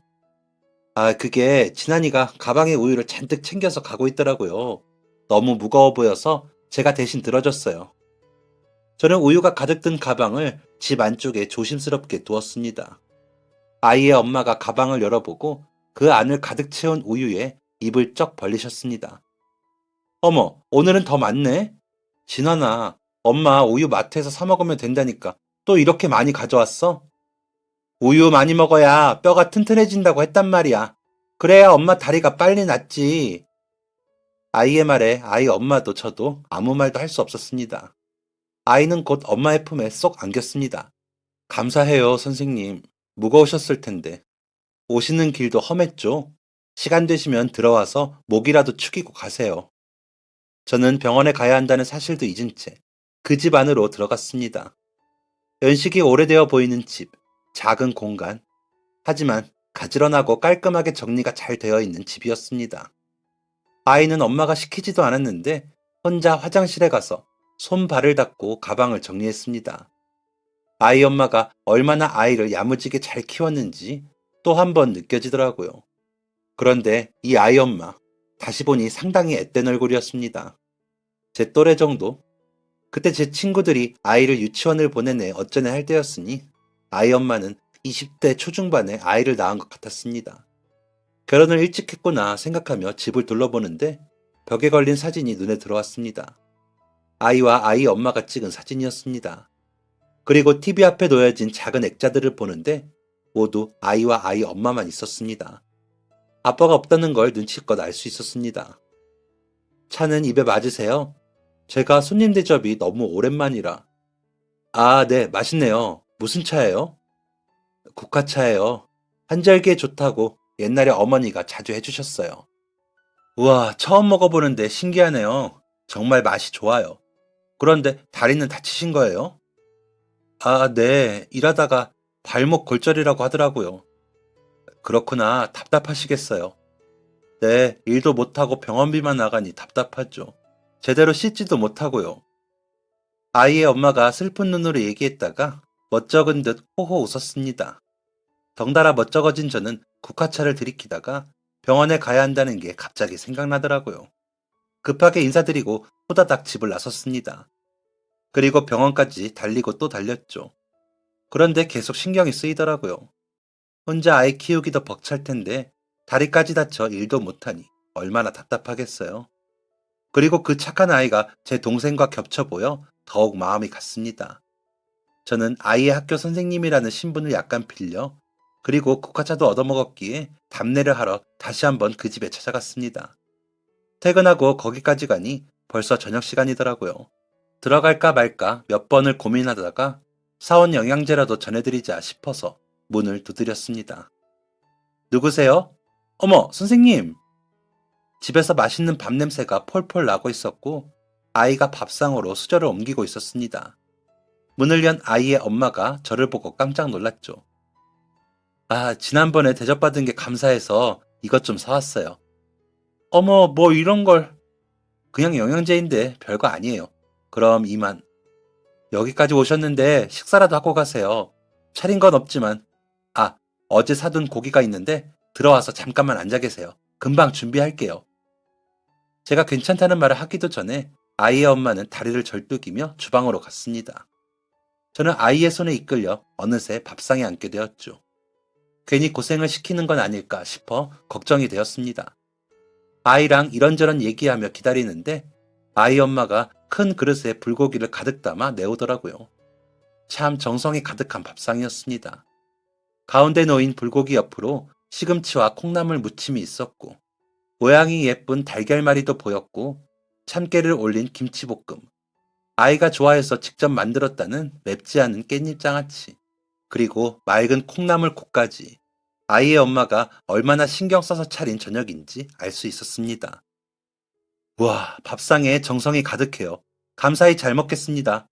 그게 진안이가 가방에 우유를 잔뜩 챙겨서 가고 있더라고요. 너무 무거워 보여서 제가 대신 들어줬어요. 저는 우유가 가득 든 가방을 집 안쪽에 조심스럽게 두었습니다. 아이의 엄마가 가방을 열어보고 그 안을 가득 채운 우유에 입을 쩍 벌리셨습니다. 어머, 오늘은 더 많네? 진환아, 엄마 우유 마트에서 사 먹으면 된다니까 또 이렇게 많이 가져왔어? 우유 많이 먹어야 뼈가 튼튼해진다고 했단 말이야. 그래야 엄마 다리가 빨리 낫지. 아이의 말에 아이 엄마도 저도 아무 말도 할 수 없었습니다. 아이는 곧 엄마의 품에 쏙 안겼습니다. 감사해요, 선생님. 무거우셨을 텐데. 오시는 길도 험했죠. 시간 되시면 들어와서 목이라도 축이고 가세요. 저는 병원에 가야 한다는 사실도 잊은 채 그 집 안으로 들어갔습니다. 연식이 오래되어 보이는 집, 작은 공간. 하지만 가지런하고 깔끔하게 정리가 잘 되어 있는 집이었습니다. 아이는 엄마가 시키지도 않았는데 혼자 화장실에 가서 손 발을 닦고 가방을 정리했습니다. 아이 엄마가 얼마나 아이를 야무지게 잘 키웠는지 또 한 번 느껴지더라고요. 그런데 이 아이 엄마, 다시 보니 상당히 앳된 얼굴이었습니다. 제 또래 정도? 그때 제 친구들이 아이를 유치원을 보내네 어쩌네 할 때였으니 아이 엄마는 20대 초중반에 아이를 낳은 것 같았습니다. 결혼을 일찍 했구나 생각하며 집을 둘러보는데 벽에 걸린 사진이 눈에 들어왔습니다. 아이와 아이 엄마가 찍은 사진이었습니다. 그리고 TV 앞에 놓여진 작은 액자들을 보는데 모두 아이와 아이 엄마만 있었습니다. 아빠가 없다는 걸 눈치껏 알 수 있었습니다. 차는 입에 맞으세요? 제가 손님 대접이 너무 오랜만이라. 네, 맛있네요. 무슨 차예요? 국화차예요. 한절기에 좋다고 옛날에 어머니가 자주 해주셨어요. 우와, 처음 먹어보는데 신기하네요. 정말 맛이 좋아요. 그런데 다리는 다치신 거예요? 네. 일하다가 발목 골절이라고 하더라고요. 그렇구나. 답답하시겠어요. 네, 일도 못하고 병원비만 나가니 답답하죠. 제대로 씻지도 못하고요. 아이의 엄마가 슬픈 눈으로 얘기했다가 멋쩍은 듯 호호 웃었습니다. 덩달아 멋쩍어진 저는 국화차를 들이키다가 병원에 가야 한다는 게 갑자기 생각나더라고요. 급하게 인사드리고 후다닥 집을 나섰습니다. 그리고 병원까지 달리고 또 달렸죠. 그런데 계속 신경이 쓰이더라고요. 혼자 아이 키우기도 벅찰 텐데 다리까지 다쳐 일도 못하니 얼마나 답답하겠어요. 그리고 그 착한 아이가 제 동생과 겹쳐 보여 더욱 마음이 갔습니다. 저는 아이의 학교 선생님이라는 신분을 약간 빌려 그리고 국화차도 얻어먹었기에 답례를 하러 다시 한번 그 집에 찾아갔습니다. 퇴근하고 거기까지 가니 벌써 저녁 시간이더라고요. 들어갈까 말까 몇 번을 고민하다가 사온 영양제라도 전해드리자 싶어서 문을 두드렸습니다. 누구세요? 어머, 선생님! 집에서 맛있는 밥 냄새가 폴폴 나고 있었고 아이가 밥상으로 수저를 옮기고 있었습니다. 문을 연 아이의 엄마가 저를 보고 깜짝 놀랐죠. 아, 지난번에 대접받은 게 감사해서 이것 좀 사왔어요. 어머, 뭐 이런 걸. 그냥 영양제인데 별거 아니에요. 그럼 이만. 여기까지 오셨는데 식사라도 하고 가세요. 차린 건 없지만. 아, 어제 사둔 고기가 있는데 들어와서 잠깐만 앉아 계세요. 금방 준비할게요. 제가 괜찮다는 말을 하기도 전에 아이의 엄마는 다리를 절뚝이며 주방으로 갔습니다. 저는 아이의 손에 이끌려 어느새 밥상에 앉게 되었죠. 괜히 고생을 시키는 건 아닐까 싶어 걱정이 되었습니다. 아이랑 이런저런 얘기하며 기다리는데 아이 엄마가 큰 그릇에 불고기를 가득 담아 내오더라고요. 참 정성이 가득한 밥상이었습니다. 가운데 놓인 불고기 옆으로 시금치와 콩나물 무침이 있었고 모양이 예쁜 달걀말이도 보였고 참깨를 올린 김치볶음, 아이가 좋아해서 직접 만들었다는 맵지 않은 깻잎장아찌, 그리고 맑은 콩나물국까지 아이의 엄마가 얼마나 신경 써서 차린 저녁인지 알 수 있었습니다. 와, 밥상에 정성이 가득해요. 감사히 잘 먹겠습니다.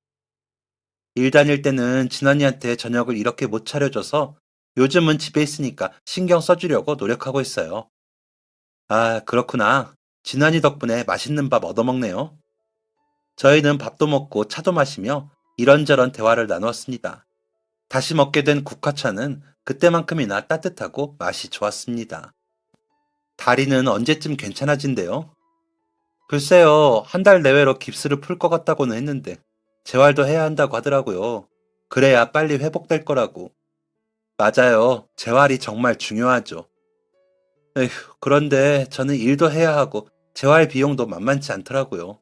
일 다닐 때는 진환이한테 저녁을 이렇게 못 차려줘서 요즘은 집에 있으니까 신경 써주려고 노력하고 있어요. 아, 그렇구나. 진환이 덕분에 맛있는 밥 얻어먹네요. 저희는 밥도 먹고 차도 마시며 이런저런 대화를 나누었습니다. 다시 먹게 된 국화차는 그때만큼이나 따뜻하고 맛이 좋았습니다. 다리는 언제쯤 괜찮아진대요? 글쎄요, 한 달 내외로 깁스를 풀 것 같다고는 했는데 재활도 해야 한다고 하더라고요. 그래야 빨리 회복될 거라고. 맞아요. 재활이 정말 중요하죠. 에휴, 그런데 저는 일도 해야 하고 재활 비용도 만만치 않더라고요.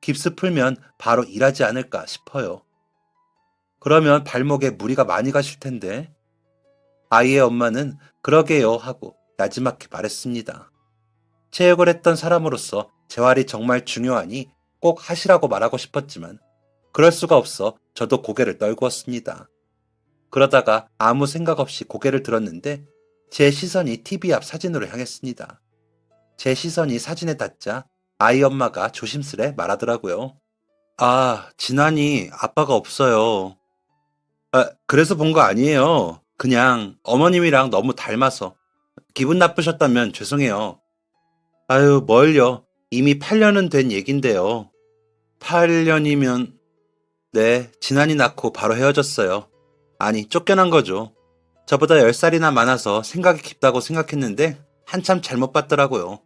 깁스 풀면 바로 일하지 않을까 싶어요. 그러면 발목에 무리가 많이 가실 텐데. 아이의 엄마는 그러게요 하고 나지막히 말했습니다. 체육을 했던 사람으로서 재활이 정말 중요하니 꼭 하시라고 말하고 싶었지만 그럴 수가 없어 저도 고개를 떨구었습니다. 그러다가 아무 생각 없이 고개를 들었는데 제 시선이 TV 앞 사진으로 향했습니다. 제 시선이 사진에 닿자 아이 엄마가 조심스레 말하더라고요. 아, 진환이 아빠가 없어요. 아, 그래서 본 거 아니에요. 그냥 어머님이랑 너무 닮아서. 기분 나쁘셨다면 죄송해요. 아유, 뭘요. 이미 8년은 된 얘긴데요. 8년이면, 네, 진환이 낳고 바로 헤어졌어요. 아니, 쫓겨난 거죠. 저보다 10살이나 많아서 생각이 깊다고 생각했는데 한참 잘못 봤더라고요.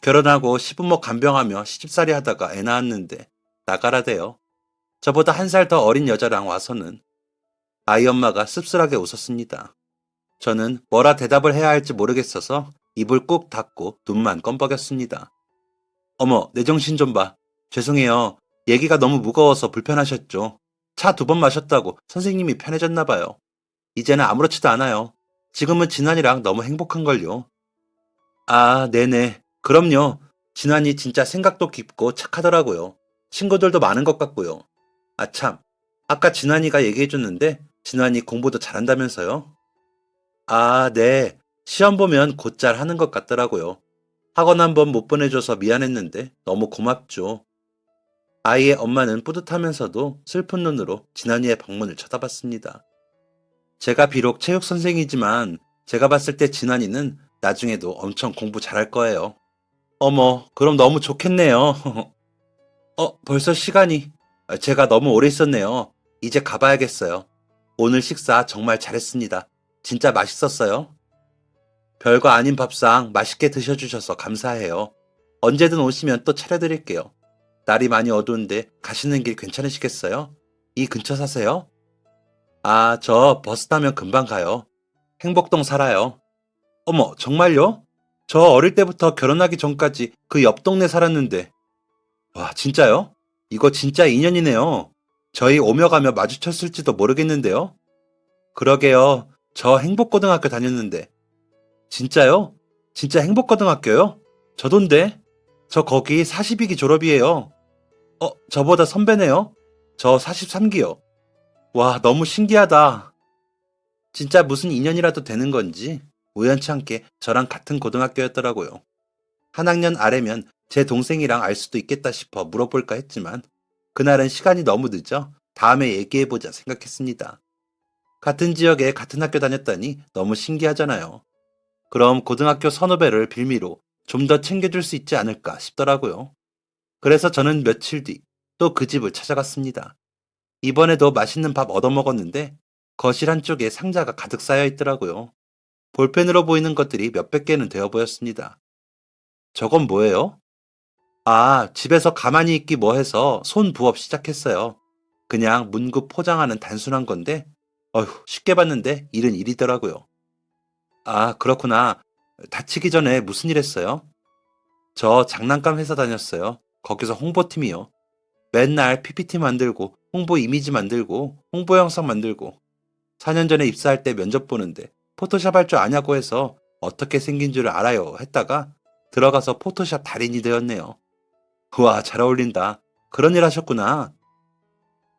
결혼하고 시부모 간병하며 시집살이 하다가 애 낳았는데 나가라대요. 저보다 1살 더 어린 여자랑 와서는. 아이 엄마가 씁쓸하게 웃었습니다. 저는 뭐라 대답을 해야 할지 모르겠어서 입을 꾹 닫고 눈만 껌뻑였습니다. 어머, 내 정신 좀 봐. 죄송해요. 얘기가 너무 무거워서 불편하셨죠. 차 2번 마셨다고 선생님이 편해졌나 봐요. 이제는 아무렇지도 않아요. 지금은 진환이랑 너무 행복한걸요. 아, 네네. 그럼요. 진환이 진짜 생각도 깊고 착하더라고요. 친구들도 많은 것 같고요. 아, 참. 아까 진환이가 얘기해줬는데 진환이 공부도 잘한다면서요? 아, 네. 시험 보면 곧잘 하는 것 같더라고요. 학원 한 번 못 보내줘서 미안했는데 너무 고맙죠. 아이의 엄마는 뿌듯하면서도 슬픈 눈으로 진환이의 방문을 쳐다봤습니다. 제가 비록 체육 선생이지만 제가 봤을 때 진환이는 나중에도 엄청 공부 잘할 거예요. 어머, 그럼 너무 좋겠네요. 벌써 시간이. 제가 너무 오래 있었네요. 이제 가봐야겠어요. 오늘 식사 정말 잘했습니다. 진짜 맛있었어요. 별거 아닌 밥상 맛있게 드셔주셔서 감사해요. 언제든 오시면 또 차려드릴게요. 날이 많이 어두운데 가시는 길 괜찮으시겠어요? 이 근처 사세요? 아, 저 버스 타면 금방 가요. 행복동 살아요. 어머, 정말요? 저 어릴 때부터 결혼하기 전까지 그 옆 동네 살았는데. 와, 진짜요? 이거 진짜 인연이네요. 저희 오며 가며 마주쳤을지도 모르겠는데요. 그러게요. 저 행복고등학교 다녔는데. 진짜요? 진짜 행복고등학교요? 저돈데? 저 거기 42기 졸업이에요. 저보다 선배네요? 저 43기요. 와, 너무 신기하다. 진짜 무슨 인연이라도 되는 건지 우연치 않게 저랑 같은 고등학교였더라고요. 한 학년 아래면 제 동생이랑 알 수도 있겠다 싶어 물어볼까 했지만 그날은 시간이 너무 늦어 다음에 얘기해보자 생각했습니다. 같은 지역에 같은 학교 다녔다니 너무 신기하잖아요. 그럼 고등학교 선후배를 빌미로 좀 더 챙겨줄 수 있지 않을까 싶더라고요. 그래서 저는 며칠 뒤 또 그 집을 찾아갔습니다. 이번에도 맛있는 밥 얻어먹었는데 거실 한쪽에 상자가 가득 쌓여 있더라고요. 볼펜으로 보이는 것들이 몇백 개는 되어 보였습니다. 저건 뭐예요? 아, 집에서 가만히 있기 뭐해서 손 부업 시작했어요. 그냥 문구 포장하는 단순한 건데, 어휴, 쉽게 봤는데 일은 일이더라고요. 아, 그렇구나. 다치기 전에 무슨 일 했어요? 저 장난감 회사 다녔어요. 거기서 홍보팀이요. 맨날 PPT 만들고, 홍보 이미지 만들고, 홍보 영상 만들고, 4년 전에 입사할 때 면접 보는데 포토샵 할 줄 아냐고 해서 어떻게 생긴 줄 알아요 했다가 들어가서 포토샵 달인이 되었네요. 우와, 잘 어울린다. 그런 일 하셨구나.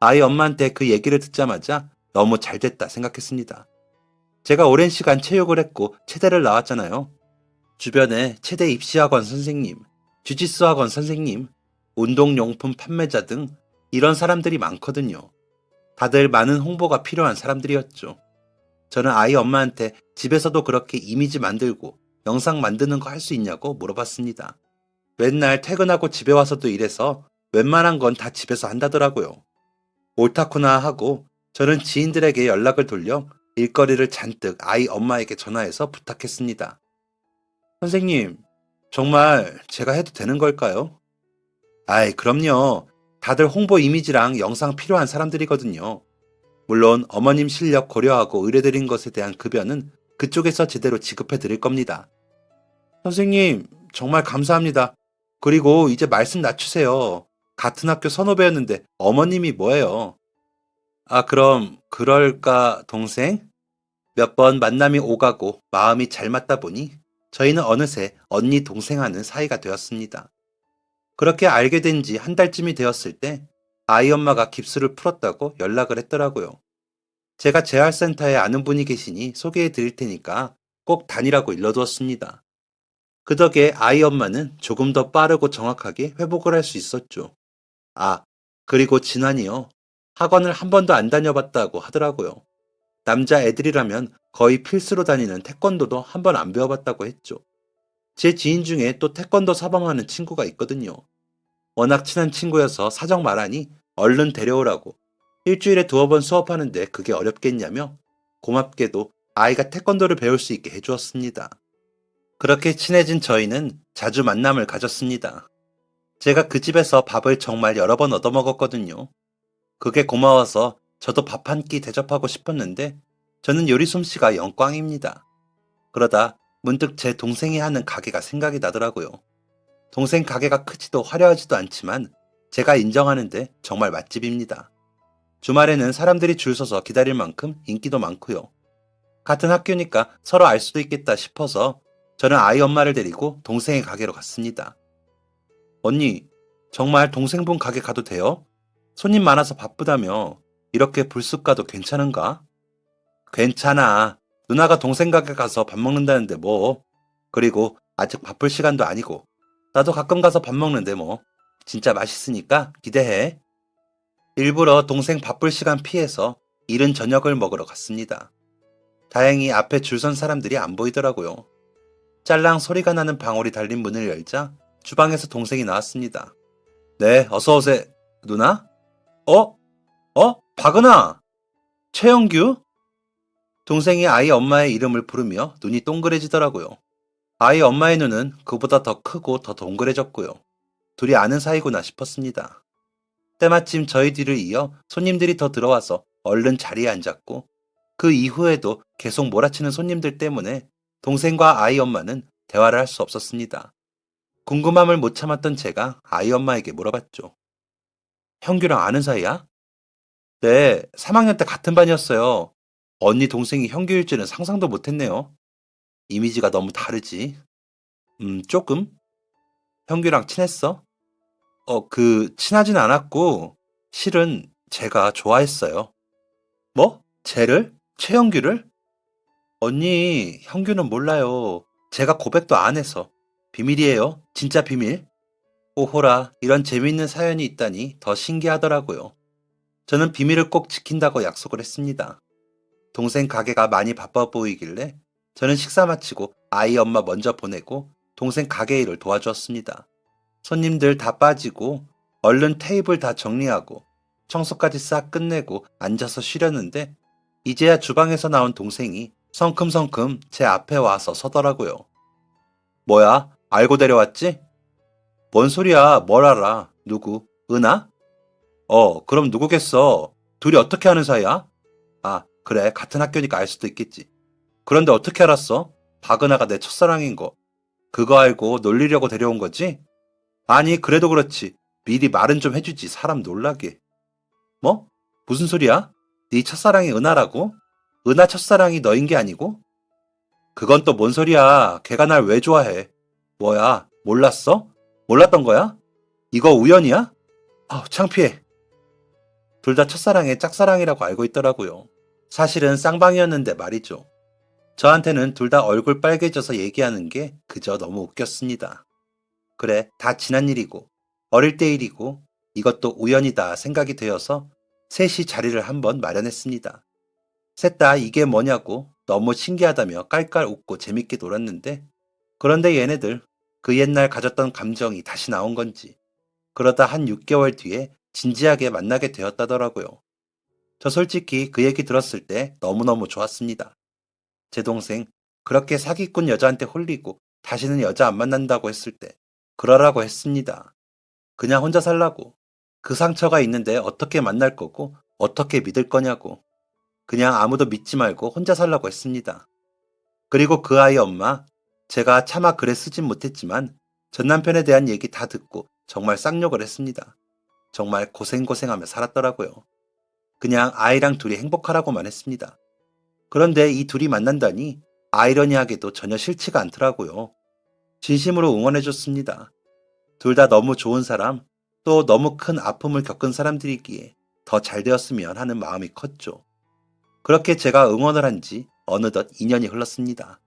아이 엄마한테 그 얘기를 듣자마자 너무 잘 됐다 생각했습니다. 제가 오랜 시간 체육을 했고 체대를 나왔잖아요. 주변에 체대 입시학원 선생님, 주짓수 학원 선생님, 운동용품 판매자 등 이런 사람들이 많거든요. 다들 많은 홍보가 필요한 사람들이었죠. 저는 아이 엄마한테 집에서도 그렇게 이미지 만들고 영상 만드는 거 할 수 있냐고 물어봤습니다. 맨날 퇴근하고 집에 와서도 일해서 웬만한 건 다 집에서 한다더라고요. 옳다구나 하고 저는 지인들에게 연락을 돌려 일거리를 잔뜩 아이 엄마에게 전화해서 부탁했습니다. 선생님, 정말 제가 해도 되는 걸까요? 아이, 그럼요. 다들 홍보 이미지랑 영상 필요한 사람들이거든요. 물론 어머님 실력 고려하고 의뢰드린 것에 대한 급여는 그쪽에서 제대로 지급해 드릴 겁니다. 선생님, 정말 감사합니다. 그리고 이제 말씀 낮추세요. 같은 학교 선후배였는데 어머님이 뭐예요? 아, 그럼 그럴까, 동생? 몇 번 만남이 오가고 마음이 잘 맞다 보니 저희는 어느새 언니 동생 하는 사이가 되었습니다. 그렇게 알게 된 지 한 달쯤이 되었을 때 아이 엄마가 깁스를 풀었다고 연락을 했더라고요. 제가 재활센터에 아는 분이 계시니 소개해 드릴 테니까 꼭 다니라고 일러두었습니다. 그 덕에 아이 엄마는 조금 더 빠르고 정확하게 회복을 할 수 있었죠. 아, 그리고 진환이요. 학원을 한 번도 안 다녀봤다고 하더라고요. 남자 애들이라면 거의 필수로 다니는 태권도도 한 번 안 배워봤다고 했죠. 제 지인 중에 또 태권도 사범하는 친구가 있거든요. 워낙 친한 친구여서 사정 말하니 얼른 데려오라고. 일주일에 2번 수업하는데 그게 어렵겠냐며 고맙게도 아이가 태권도를 배울 수 있게 해주었습니다. 그렇게 친해진 저희는 자주 만남을 가졌습니다. 제가 그 집에서 밥을 정말 여러 번 얻어먹었거든요. 그게 고마워서 저도 밥 한 끼 대접하고 싶었는데 저는 요리 솜씨가 영광입니다. 그러다 문득 제 동생이 하는 가게가 생각이 나더라고요. 동생 가게가 크지도 화려하지도 않지만 제가 인정하는데 정말 맛집입니다. 주말에는 사람들이 줄 서서 기다릴 만큼 인기도 많고요. 같은 학교니까 서로 알 수도 있겠다 싶어서 저는 아이 엄마를 데리고 동생의 가게로 갔습니다. 언니, 정말 동생분 가게 가도 돼요? 손님 많아서 바쁘다며 이렇게 불쑥 가도 괜찮은가? 괜찮아. 누나가 동생 가게 가서 밥 먹는다는데 뭐. 그리고 아직 바쁠 시간도 아니고 나도 가끔 가서 밥 먹는데 뭐. 진짜 맛있으니까 기대해. 일부러 동생 바쁠 시간 피해서 이른 저녁을 먹으러 갔습니다. 다행히 앞에 줄 선 사람들이 안 보이더라고요. 짤랑 소리가 나는 방울이 달린 문을 열자 주방에서 동생이 나왔습니다. 네, 어서 오세요. 누나? 어? 박은아! 최영규? 동생이 아이 엄마의 이름을 부르며 눈이 동그래지더라고요. 아이 엄마의 눈은 그보다 더 크고 더 동그래졌고요. 둘이 아는 사이구나 싶었습니다. 때마침 저희 뒤를 이어 손님들이 더 들어와서 얼른 자리에 앉았고 그 이후에도 계속 몰아치는 손님들 때문에 동생과 아이 엄마는 대화를 할 수 없었습니다. 궁금함을 못 참았던 제가 아이 엄마에게 물어봤죠. 형규랑 아는 사이야? 네, 3학년 때 같은 반이었어요. 언니 동생이 형규일 줄은 상상도 못했네요. 이미지가 너무 다르지. 조금? 형규랑 친했어? 친하진 않았고, 실은 제가 좋아했어요. 뭐? 쟤를? 최형규를? 언니, 형규는 몰라요. 제가 고백도 안 해서. 비밀이에요. 진짜 비밀. 오호라, 이런 재미있는 사연이 있다니 더 신기하더라고요. 저는 비밀을 꼭 지킨다고 약속을 했습니다. 동생 가게가 많이 바빠 보이길래 저는 식사 마치고 아이 엄마 먼저 보내고 동생 가게 일을 도와주었습니다. 손님들 다 빠지고 얼른 테이블 다 정리하고 청소까지 싹 끝내고 앉아서 쉬려는데 이제야 주방에서 나온 동생이 성큼성큼 제 앞에 와서 서더라고요. 뭐야? 알고 데려왔지? 뭔 소리야? 뭘 알아? 누구? 은하? 그럼 누구겠어? 둘이 어떻게 하는 사이야? 아, 그래. 같은 학교니까 알 수도 있겠지. 그런데 어떻게 알았어? 박은하가 내 첫사랑인 거. 그거 알고 놀리려고 데려온 거지? 아니, 그래도 그렇지. 미리 말은 좀 해주지. 사람 놀라게. 뭐? 무슨 소리야? 네 첫사랑이 은하라고? 은하 첫사랑이 너인 게 아니고? 그건 또 뭔 소리야. 걔가 날 왜 좋아해? 뭐야? 몰랐어? 몰랐던 거야? 이거 우연이야? 창피해. 둘 다 첫사랑의 짝사랑이라고 알고 있더라고요. 사실은 쌍방이었는데 말이죠. 저한테는 둘 다 얼굴 빨개져서 얘기하는 게 그저 너무 웃겼습니다. 그래, 다 지난 일이고, 어릴 때 일이고, 이것도 우연이다 생각이 되어서 셋이 자리를 한번 마련했습니다. 셋 다 이게 뭐냐고 너무 신기하다며 깔깔 웃고 재밌게 놀았는데, 그런데 얘네들 그 옛날 가졌던 감정이 다시 나온 건지, 그러다 한 6개월 뒤에 진지하게 만나게 되었다더라고요. 저 솔직히 그 얘기 들었을 때 너무너무 좋았습니다. 제 동생 그렇게 사기꾼 여자한테 홀리고 다시는 여자 안 만난다고 했을 때 그러라고 했습니다. 그냥 혼자 살라고. 그 상처가 있는데 어떻게 만날 거고 어떻게 믿을 거냐고. 그냥 아무도 믿지 말고 혼자 살라고 했습니다. 그리고 그 아이 엄마, 제가 차마 글에 쓰진 못했지만 전 남편에 대한 얘기 다 듣고 정말 쌍욕을 했습니다. 정말 고생고생하며 살았더라고요. 그냥 아이랑 둘이 행복하라고만 했습니다. 그런데 이 둘이 만난다니 아이러니하게도 전혀 싫지가 않더라고요. 진심으로 응원해줬습니다. 둘 다 너무 좋은 사람, 또 너무 큰 아픔을 겪은 사람들이기에 더 잘 되었으면 하는 마음이 컸죠. 그렇게 제가 응원을 한 지 어느덧 2년이 흘렀습니다.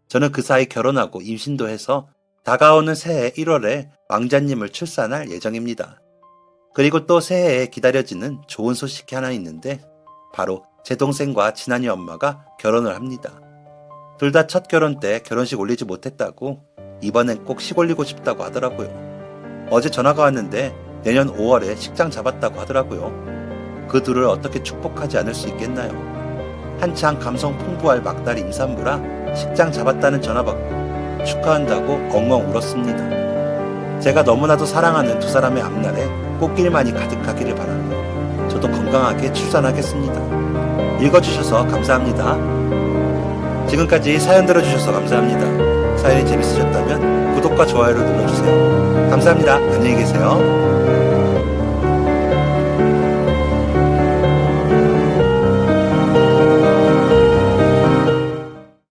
저는 그 사이 결혼하고 임신도 해서 다가오는 새해 1월에 왕자님을 출산할 예정입니다. 그리고 또 새해에 기다려지는 좋은 소식이 하나 있는데 바로 제 동생과 진한이 엄마가 결혼을 합니다. 둘 다 첫 결혼 때 결혼식 올리지 못했다고 이번엔 꼭 식 올리고 싶다고 하더라고요. 어제 전화가 왔는데 내년 5월에 식장 잡았다고 하더라고요. 그 둘을 어떻게 축복하지 않을 수 있겠나요? 한창 감성 풍부할 막달 임산부라 식장 잡았다는 전화 받고 축하한다고 엉엉 울었습니다. 제가 너무나도 사랑하는 두 사람의 앞날에 꽃길만이 가득하기를 바라며 저도 건강하게 출산하겠습니다. 읽어주셔서 감사합니다. 지금까지 사연 들어주셔서 감사합니다. 사연이 재밌으셨다면 구독과 좋아요를 눌러주세요. 감사합니다. 안녕히 계세요.